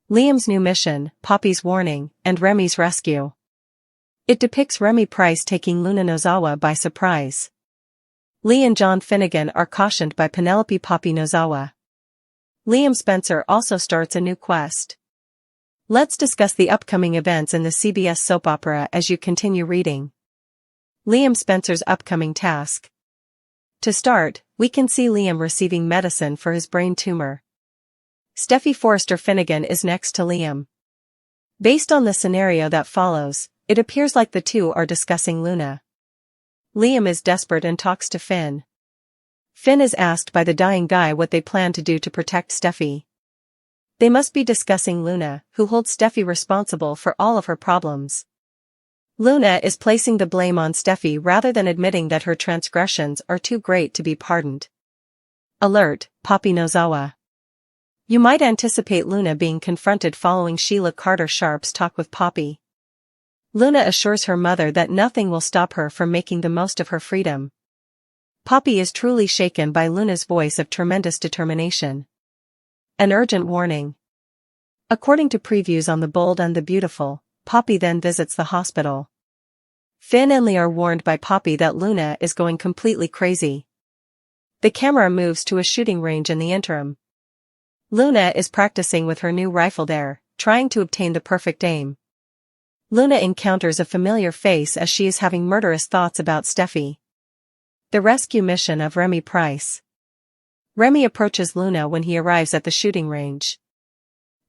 Liam's new mission, Poppy's warning, and Remy's rescue. It depicts Remy Price taking Luna Nozawa by surprise. Lee and John Finnegan are cautioned by Penelope Poppy Nozawa. Liam Spencer also starts a new quest. Let's discuss the upcoming events in the CBS soap opera as you continue reading. Liam Spencer's upcoming task. To start, we can see Liam receiving medicine for his brain tumor. Steffi Forrester Finnegan is next to Liam. Based on the scenario that follows, it appears like the two are discussing Luna. Liam is desperate and talks to Finn. Finn is asked by the dying guy what they plan to do to protect Steffi. They must be discussing Luna, who holds Steffi responsible for all of her problems. Luna is placing the blame on Steffi rather than admitting that her transgressions are too great to be pardoned. Alert, Poppy Nozawa. You might anticipate Luna being confronted following Sheila Carter Sharp's talk with Poppy. Luna assures her mother that nothing will stop her from making the most of her freedom. Poppy is truly shaken by Luna's voice of tremendous determination. An urgent warning. According to previews on The Bold and the Beautiful, Poppy then visits the hospital. Finn and Lee are warned by Poppy that Luna is going completely crazy. The camera moves to a shooting range in the interim. Luna is practicing with her new rifle there, trying to obtain the perfect aim. Luna encounters a familiar face as she is having murderous thoughts about Steffi. The rescue mission of Remy Price. Remy approaches Luna when he arrives at the shooting range.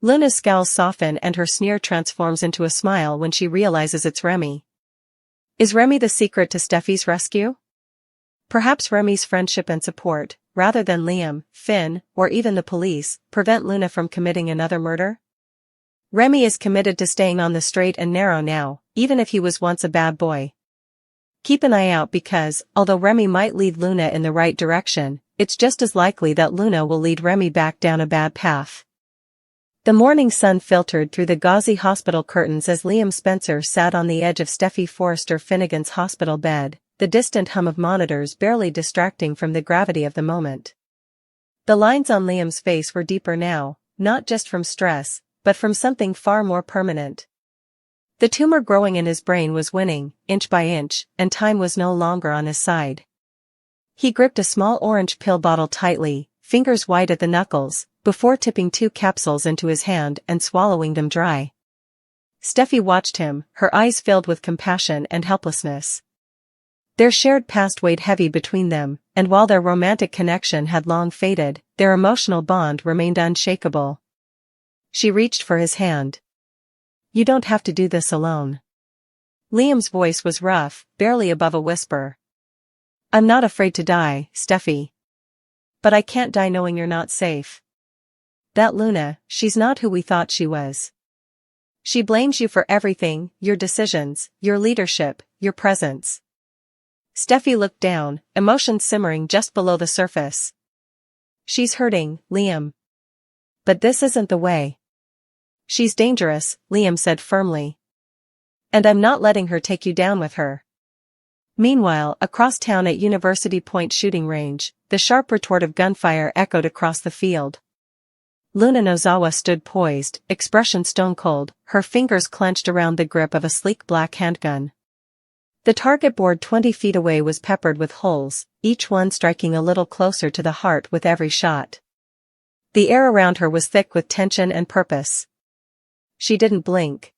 Luna's scowls soften and her sneer transforms into a smile when she realizes it's Remy. Is Remy the secret to Steffi's rescue? Perhaps Remy's friendship and support, rather than Liam, Finn, or even the police, prevent Luna from committing another murder? Remy is committed to staying on the straight and narrow now, even if he was once a bad boy. Keep an eye out because, although Remy might lead Luna in the right direction, it's just as likely that Luna will lead Remy back down a bad path. The morning sun filtered through the gauzy hospital curtains as Liam Spencer sat on the edge of Steffi Forrester Finnegan's hospital bed, the distant hum of monitors barely distracting from the gravity of the moment. The lines on Liam's face were deeper now, not just from stress, but from something far more permanent. The tumor growing in his brain was winning, inch by inch, and time was no longer on his side. He gripped a small orange pill bottle tightly, fingers white at the knuckles, before tipping 2 capsules into his hand and swallowing them dry. Steffi watched him, her eyes filled with compassion and helplessness. Their shared past weighed heavy between them, and while their romantic connection had long faded, their emotional bond remained unshakable. She reached for his hand. You don't have to do this alone. Liam's voice was rough, barely above a whisper. I'm not afraid to die, Steffi. But I can't die knowing you're not safe. That Luna, she's not who we thought she was. She blames you for everything, your decisions, your leadership, your presence. Steffi looked down, emotions simmering just below the surface. She's hurting, Liam. But this isn't the way. She's dangerous, Liam said firmly. And I'm not letting her take you down with her. Meanwhile, across town at University Point shooting range, the sharp retort of gunfire echoed across the field. Luna Nozawa stood poised, expression stone-cold, her fingers clenched around the grip of a sleek black handgun. The target board 20 feet away was peppered with holes, each one striking a little closer to the heart with every shot. The air around her was thick with tension and purpose. She didn't blink.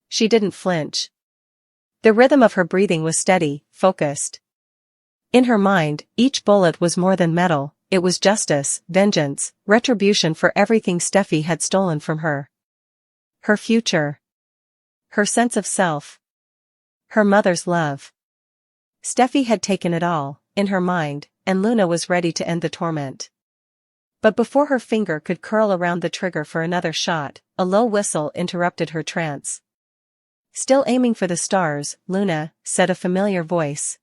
She didn't flinch. The rhythm of her breathing was steady, focused. In her mind, each bullet was more than metal, it was justice, vengeance, retribution for everything Steffi had stolen from her. Her future. Her sense of self. Her mother's love. Steffi had taken it all, in her mind, and Luna was ready to end the torment. But before her finger could curl around the trigger for another shot, a low whistle interrupted her trance. Still aiming for the stars, Luna, said a familiar voice.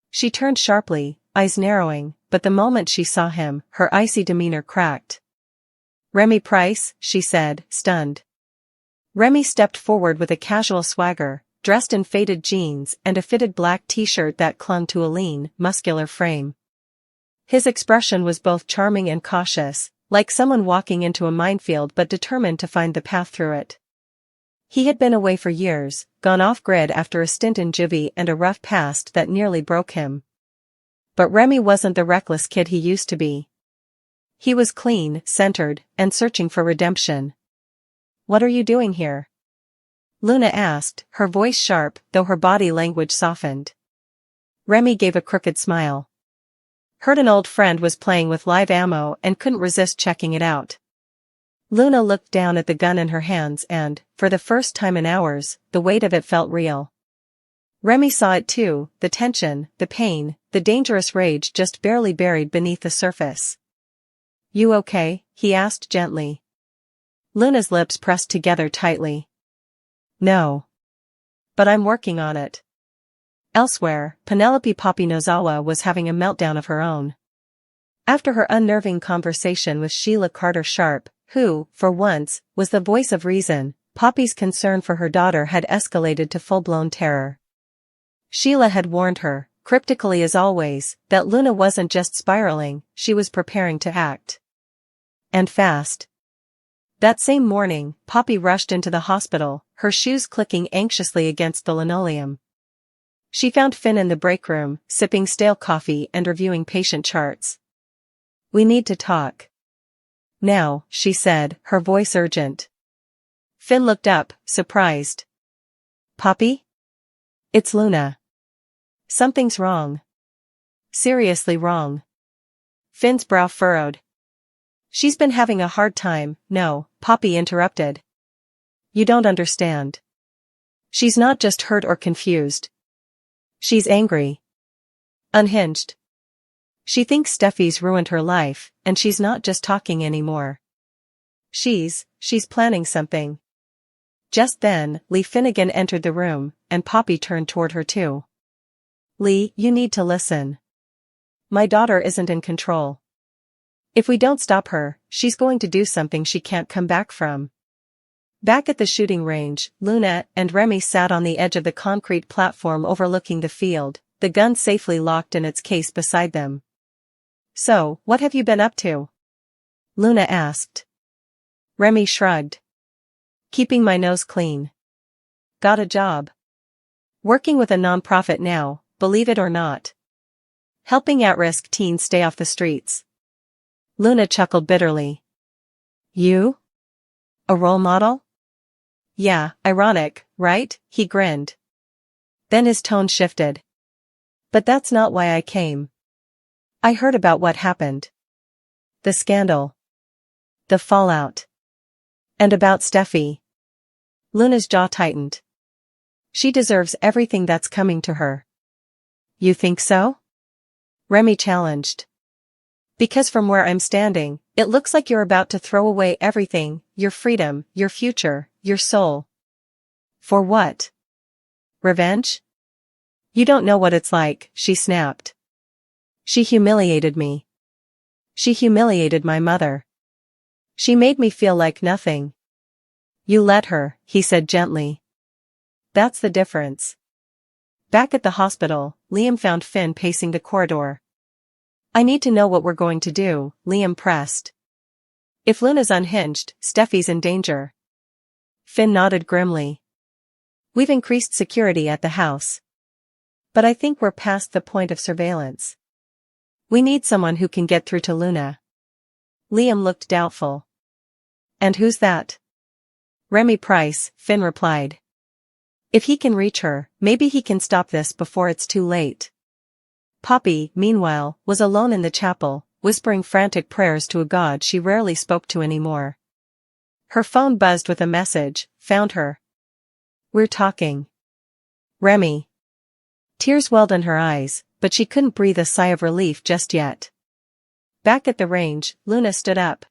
She turned sharply, eyes narrowing, but the moment she saw him, her icy demeanor cracked. Remy Price, she said, stunned. Remy stepped forward with a casual swagger, dressed in faded jeans and a fitted black t-shirt that clung to a lean, muscular frame. His expression was both charming and cautious, like someone walking into a minefield but determined to find the path through it. He had been away for years, gone off-grid after a stint in juvie and a rough past that nearly broke him. But Remy wasn't the reckless kid he used to be. He was clean, centered, and searching for redemption. "What are you doing here?" Luna asked, her voice sharp, though her body language softened. Remy gave a crooked smile. Heard an old friend was playing with live ammo and couldn't resist checking it out. Luna looked down at the gun in her hands and, for the first time in hours, the weight of it felt real. Remy saw it too, the tension, the pain, the dangerous rage just barely buried beneath the surface. "You okay?" he asked gently. Luna's lips pressed together tightly. "No. But I'm working on it." Elsewhere, Penelope Poppy Nozawa was having a meltdown of her own. After her unnerving conversation with Sheila Carter-Sharp, who, for once, was the voice of reason, Poppy's concern for her daughter had escalated to full-blown terror. Sheila had warned her, cryptically as always, that Luna wasn't just spiraling, she was preparing to act. And fast. That same morning, Poppy rushed into the hospital, her shoes clicking anxiously against the linoleum. She found Finn in the break room, sipping stale coffee and reviewing patient charts. "We need to talk. Now," she said, her voice urgent. Finn looked up, surprised. "Poppy?" "It's Luna." "Something's wrong." "Seriously wrong." Finn's brow furrowed. "She's been having a hard time." "No," Poppy interrupted. "You don't understand. She's not just hurt or confused. She's angry. Unhinged. She thinks Steffi's ruined her life, and she's not just talking anymore. She's planning something." Just then, Lee Finnegan entered the room, and Poppy turned toward her too. "Lee, you need to listen. My daughter isn't in control. If we don't stop her, she's going to do something she can't come back from." Back at the shooting range, Luna and Remy sat on the edge of the concrete platform overlooking the field, the gun safely locked in its case beside them. "So, what have you been up to?" Luna asked. Remy shrugged. "Keeping my nose clean. Got a job. Working with a nonprofit now, believe it or not. Helping at-risk teens stay off the streets." Luna chuckled bitterly. "You? A role model?" "Yeah, ironic, right?" he grinned. Then his tone shifted. "But that's not why I came. I heard about what happened. The scandal. The fallout. And about Steffi." Luna's jaw tightened. "She deserves everything that's coming to her." "You think so?" Remy challenged. "Because from where I'm standing, it looks like you're about to throw away everything, your freedom, your future, your soul." "For what? Revenge?" "You don't know what it's like," she snapped. "She humiliated me. She humiliated my mother. She made me feel like nothing." "You let her," he said gently. "That's the difference." Back at the hospital, Liam found Finn pacing the corridor. "I need to know what we're going to do," Liam pressed. "If Luna's unhinged, Steffi's in danger." Finn nodded grimly. "We've increased security at the house. But I think we're past the point of surveillance. We need someone who can get through to Luna." Liam looked doubtful. "And who's that?" "Remy Price," Finn replied. "If he can reach her, maybe he can stop this before it's too late." Poppy, meanwhile, was alone in the chapel, whispering frantic prayers to a god she rarely spoke to anymore. Her phone buzzed with a message, "Found her. We're talking." Remy. Tears welled in her eyes, but she couldn't breathe a sigh of relief just yet. Back at the range, Luna stood up.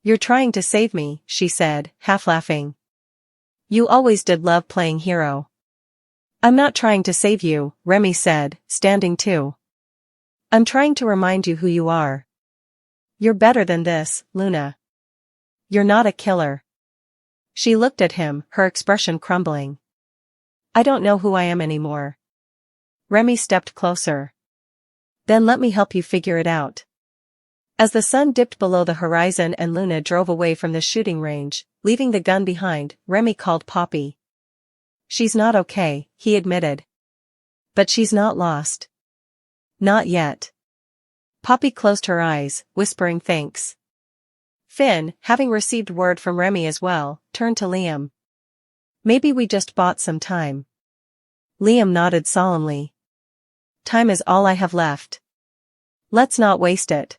"You're trying to save me," she said, half laughing. "You always did love playing hero." "I'm not trying to save you," Remy said, standing too. "I'm trying to remind you who you are. You're better than this, Luna. You're not a killer." She looked at him, her expression crumbling. "I don't know who I am anymore." Remy stepped closer. "Then let me help you figure it out." As the sun dipped below the horizon and Luna drove away from the shooting range, leaving the gun behind, Remy called Poppy. "She's not okay," he admitted. "But she's not lost. Not yet." Poppy closed her eyes, whispering thanks. Finn, having received word from Remy as well, turned to Liam. "Maybe we just bought some time." Liam nodded solemnly. "Time is all I have left. Let's not waste it."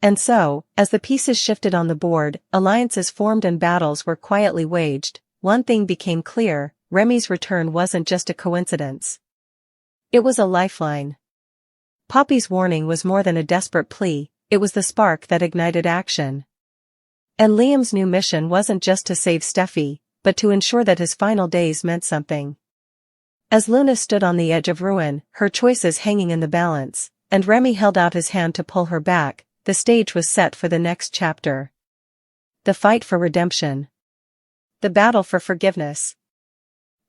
And so, as the pieces shifted on the board, alliances formed and battles were quietly waged, one thing became clear: Remy's return wasn't just a coincidence. It was a lifeline. Poppy's warning was more than a desperate plea, it was the spark that ignited action. And Liam's new mission wasn't just to save Steffi, but to ensure that his final days meant something. As Luna stood on the edge of ruin, her choices hanging in the balance, and Remy held out his hand to pull her back, the stage was set for the next chapter. The fight for redemption. The battle for forgiveness.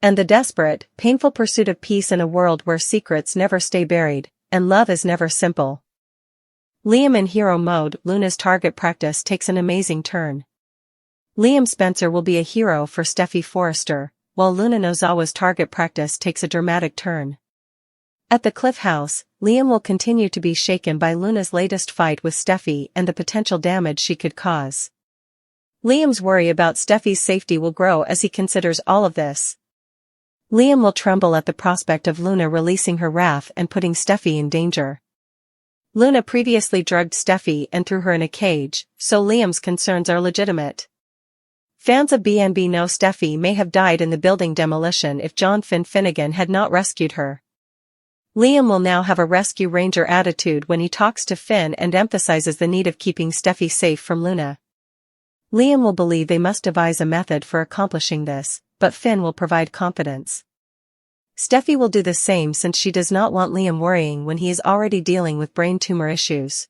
And the desperate, painful pursuit of peace in a world where secrets never stay buried, and love is never simple. Liam in hero mode. Luna's target practice takes an amazing turn. Liam Spencer will be a hero for Steffi Forrester, while Luna Nozawa's target practice takes a dramatic turn. At the Cliff House, Liam will continue to be shaken by Luna's latest fight with Steffi and the potential damage she could cause. Liam's worry about Steffi's safety will grow as he considers all of this. Liam will tremble at the prospect of Luna releasing her wrath and putting Steffi in danger. Luna previously drugged Steffi and threw her in a cage, so Liam's concerns are legitimate. Fans of B&B know Steffi may have died in the building demolition if John Finnegan had not rescued her. Liam will now have a rescue ranger attitude when he talks to Finn and emphasizes the need of keeping Steffi safe from Luna. Liam will believe they must devise a method for accomplishing this, but Finn will provide confidence. Steffi will do the same since she does not want Liam worrying when he is already dealing with brain tumor issues.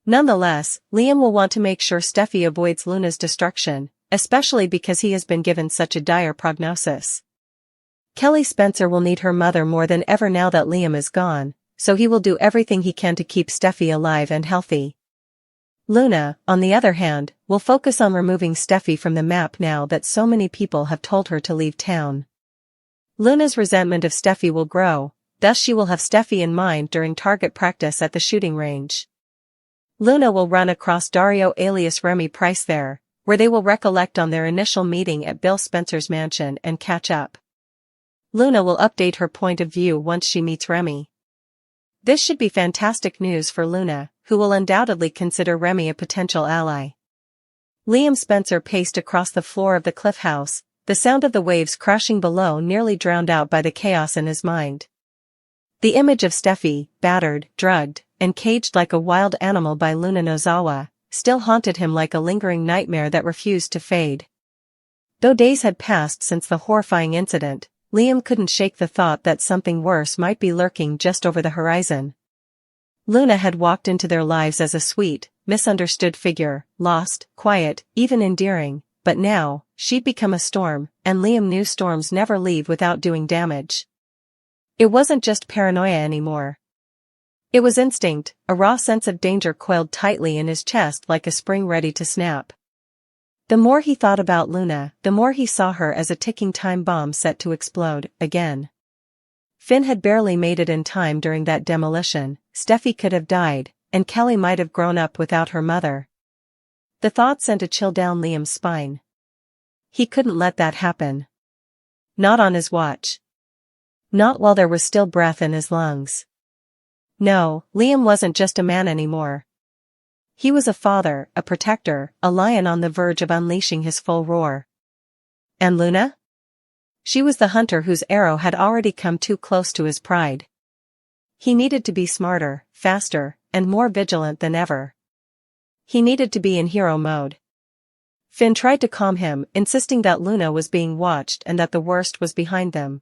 Nonetheless, Liam will want to make sure Steffi avoids Luna's destruction, especially because he has been given such a dire prognosis. Kelly Spencer will need her mother more than ever now that Liam is gone, so he will do everything he can to keep Steffi alive and healthy. Luna, on the other hand, will focus on removing Steffi from the map now that so many people have told her to leave town. Luna's resentment of Steffi will grow, thus she will have Steffi in mind during target practice at the shooting range. Luna will run across Dario alias Remy Price there, where they will recollect on their initial meeting at Bill Spencer's mansion and catch up. Luna will update her point of view once she meets Remy. This should be fantastic news for Luna, who will undoubtedly consider Remy a potential ally. Liam Spencer paced across the floor of the Cliff House, the sound of the waves crashing below nearly drowned out by the chaos in his mind. The image of Steffi, battered, drugged, and caged like a wild animal by Luna Nozawa, still haunted him like a lingering nightmare that refused to fade. Though days had passed since the horrifying incident, Liam couldn't shake the thought that something worse might be lurking just over the horizon. Luna had walked into their lives as a sweet, misunderstood figure, lost, quiet, even endearing, but now, she'd become a storm, and Liam knew storms never leave without doing damage. It wasn't just paranoia anymore. It was instinct, a raw sense of danger coiled tightly in his chest like a spring ready to snap. The more he thought about Luna, the more he saw her as a ticking time bomb set to explode, again. Finn had barely made it in time during that demolition, Steffi could have died, and Kelly might have grown up without her mother. The thought sent a chill down Liam's spine. He couldn't let that happen. Not on his watch. Not while there was still breath in his lungs. No, Liam wasn't just a man anymore. He was a father, a protector, a lion on the verge of unleashing his full roar. And Luna? She was the hunter whose arrow had already come too close to his pride. He needed to be smarter, faster, and more vigilant than ever. He needed to be in hero mode. Finn tried to calm him, insisting that Luna was being watched and that the worst was behind them.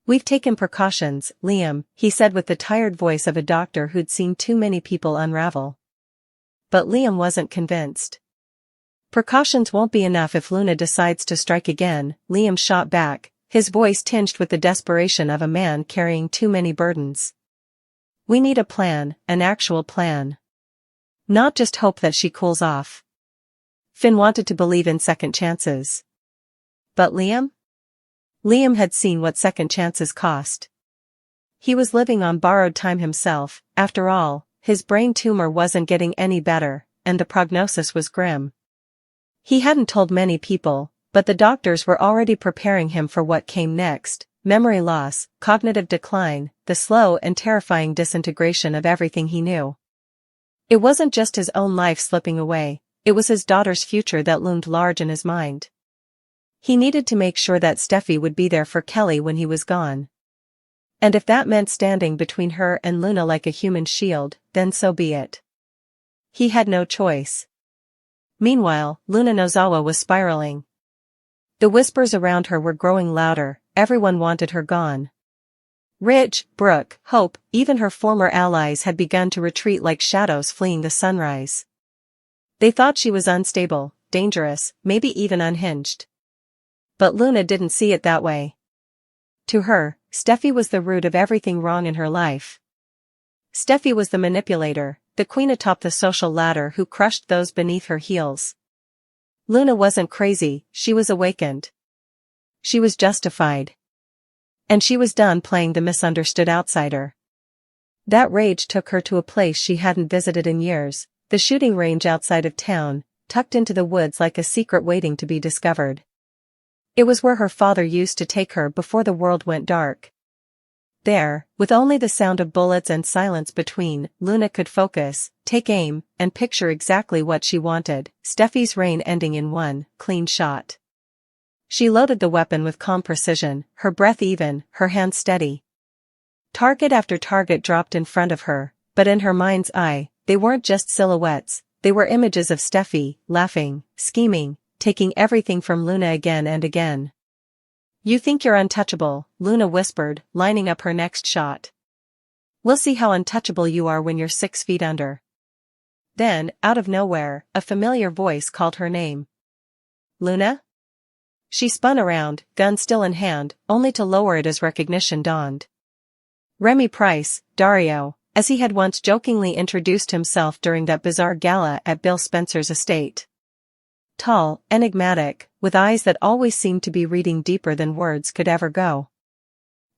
"We've taken precautions, Liam," he said with the tired voice of a doctor who'd seen too many people unravel. But Liam wasn't convinced. "Precautions won't be enough if Luna decides to strike again," Liam shot back, his voice tinged with the desperation of a man carrying too many burdens. "We need a plan, an actual plan." Not just hope that she cools off. Finn wanted to believe in second chances. But Liam? Liam had seen what second chances cost. He was living on borrowed time himself. After all, his brain tumor wasn't getting any better, and the prognosis was grim. He hadn't told many people, but the doctors were already preparing him for what came next: memory loss, cognitive decline, the slow and terrifying disintegration of everything he knew. It wasn't just his own life slipping away, it was his daughter's future that loomed large in his mind. He needed to make sure that Steffi would be there for Kelly when he was gone. And if that meant standing between her and Luna like a human shield, then so be it. He had no choice. Meanwhile, Luna Nozawa was spiraling. The whispers around her were growing louder, everyone wanted her gone. Ridge, Brooke, Hope, even her former allies had begun to retreat like shadows fleeing the sunrise. They thought she was unstable, dangerous, maybe even unhinged. But Luna didn't see it that way. To her, Steffi was the root of everything wrong in her life. Steffi was the manipulator, the queen atop the social ladder who crushed those beneath her heels. Luna wasn't crazy, she was awakened. She was justified. And she was done playing the misunderstood outsider. That rage took her to a place she hadn't visited in years, the shooting range outside of town, tucked into the woods like a secret waiting to be discovered. It was where her father used to take her before the world went dark. There, with only the sound of bullets and silence between, Luna could focus, take aim, and picture exactly what she wanted: Steffi's reign ending in one clean shot. She loaded the weapon with calm precision, her breath even, her hands steady. Target after target dropped in front of her, but in her mind's eye, they weren't just silhouettes, they were images of Steffi, laughing, scheming, taking everything from Luna again and again. "You think you're untouchable," Luna whispered, lining up her next shot. "We'll see how untouchable you are when you're 6 feet under." Then, out of nowhere, a familiar voice called her name. "Luna?" She spun around, gun still in hand, only to lower it as recognition dawned. Remy Price, Dario, as he had once jokingly introduced himself during that bizarre gala at Bill Spencer's estate. Tall, enigmatic, with eyes that always seemed to be reading deeper than words could ever go.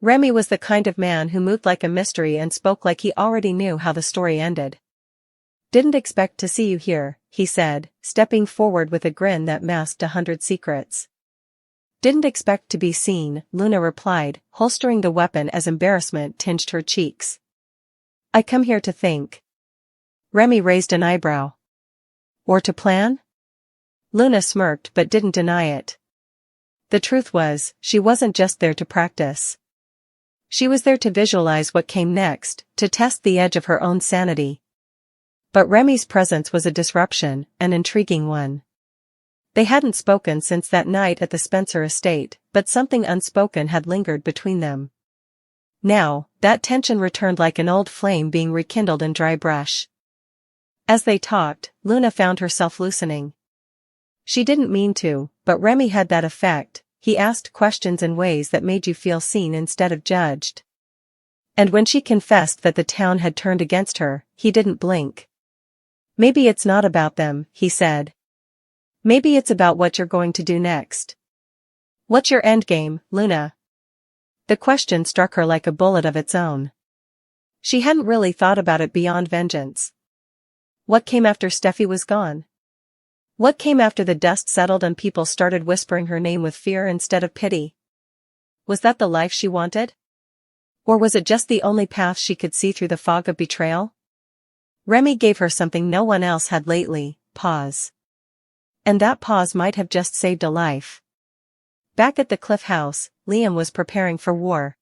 Remy was the kind of man who moved like a mystery and spoke like he already knew how the story ended. "Didn't expect to see you here," he said, stepping forward with a grin that masked 100 secrets. "Didn't expect to be seen," Luna replied, holstering the weapon as embarrassment tinged her cheeks. "I come here to think." Remy raised an eyebrow. "Or to plan?" Luna smirked but didn't deny it. The truth was, she wasn't just there to practice. She was there to visualize what came next, to test the edge of her own sanity. But Remy's presence was a disruption, an intriguing one. They hadn't spoken since that night at the Spencer estate, but something unspoken had lingered between them. Now, that tension returned like an old flame being rekindled in dry brush. As they talked, Luna found herself loosening. She didn't mean to, but Remy had that effect. He asked questions in ways that made you feel seen instead of judged. And when she confessed that the town had turned against her, he didn't blink. "Maybe it's not about them," he said. "Maybe it's about what you're going to do next. What's your endgame, Luna?" The question struck her like a bullet of its own. She hadn't really thought about it beyond vengeance. What came after Steffi was gone? What came after the dust settled and people started whispering her name with fear instead of pity? Was that the life she wanted? Or was it just the only path she could see through the fog of betrayal? Remy gave her something no one else had lately: pause. And that pause might have just saved a life. Back at the Cliff House, Liam was preparing for war.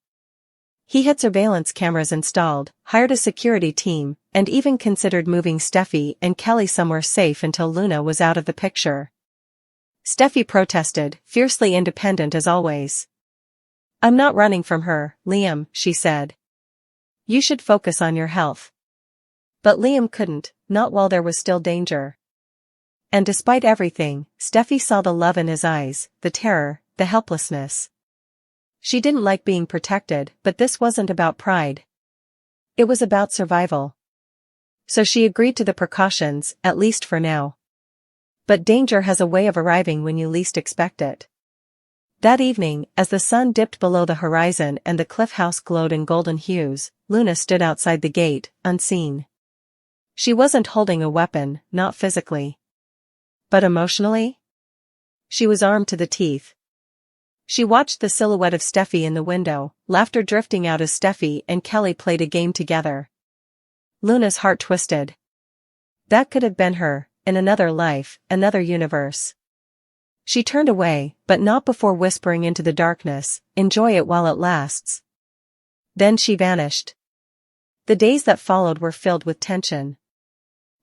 He had surveillance cameras installed, hired a security team, and even considered moving Steffi and Kelly somewhere safe until Luna was out of the picture. Steffi protested, fiercely independent as always. "I'm not running from her, Liam," she said. "You should focus on your health." But Liam couldn't, not while there was still danger. And despite everything, Steffi saw the love in his eyes, the terror, the helplessness. She didn't like being protected, but this wasn't about pride. It was about survival. So she agreed to the precautions, at least for now. But danger has a way of arriving when you least expect it. That evening, as the sun dipped below the horizon and the cliff house glowed in golden hues, Luna stood outside the gate, unseen. She wasn't holding a weapon, not physically. But emotionally? She was armed to the teeth. She watched the silhouette of Steffi in the window, laughter drifting out as Steffi and Kelly played a game together. Luna's heart twisted. That could have been her, in another life, another universe. She turned away, but not before whispering into the darkness, "Enjoy it while it lasts." Then she vanished. The days that followed were filled with tension.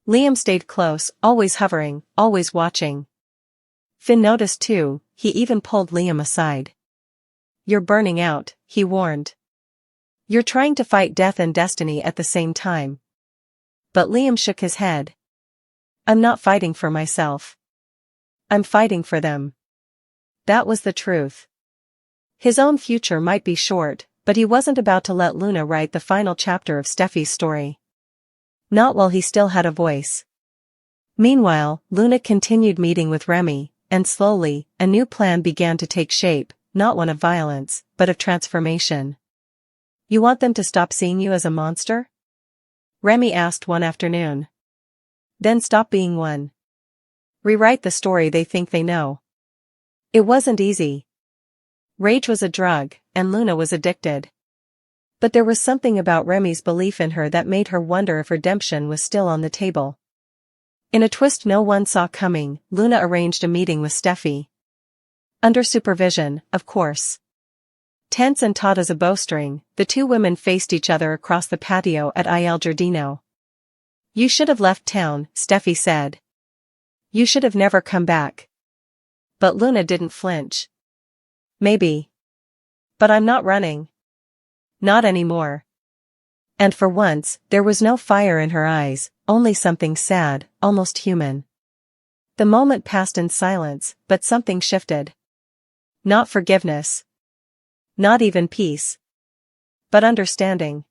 Liam stayed close, always hovering, always watching. Finn noticed too, he even pulled Liam aside. "You're burning out," he warned. "You're trying to fight death and destiny at the same time." But Liam shook his head. "I'm not fighting for myself. I'm fighting for them." That was the truth. His own future might be short, but he wasn't about to let Luna write the final chapter of Steffi's story. Not while he still had a voice. Meanwhile, Luna continued meeting with Remy, and slowly, a new plan began to take shape, not one of violence, but of transformation. "You want them to stop seeing you as a monster?" Remy asked one afternoon. "Then stop being one. Rewrite the story they think they know." It wasn't easy. Rage was a drug, and Luna was addicted. But there was something about Remy's belief in her that made her wonder if redemption was still on the table. In a twist no one saw coming, Luna arranged a meeting with Steffi. Under supervision, of course. Tense and taut as a bowstring, the two women faced each other across the patio at Il Giardino. "You should have left town," Steffi said. "You should have never come back." But Luna didn't flinch. "Maybe. But I'm not running. Not anymore." And for once, there was no fire in her eyes, only something sad, almost human. The moment passed in silence, but something shifted. Not forgiveness. Not even peace. But understanding.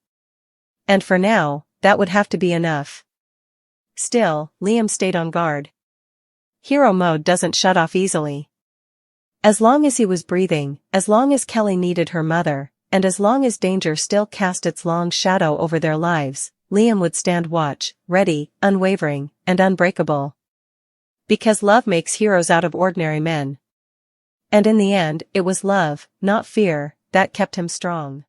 And for now, that would have to be enough. Still, Liam stayed on guard. Hero mode doesn't shut off easily. As long as he was breathing, as long as Kelly needed her mother, and as long as danger still cast its long shadow over their lives, Liam would stand watch, ready, unwavering, and unbreakable. Because love makes heroes out of ordinary men. And in the end, it was love, not fear, that kept him strong.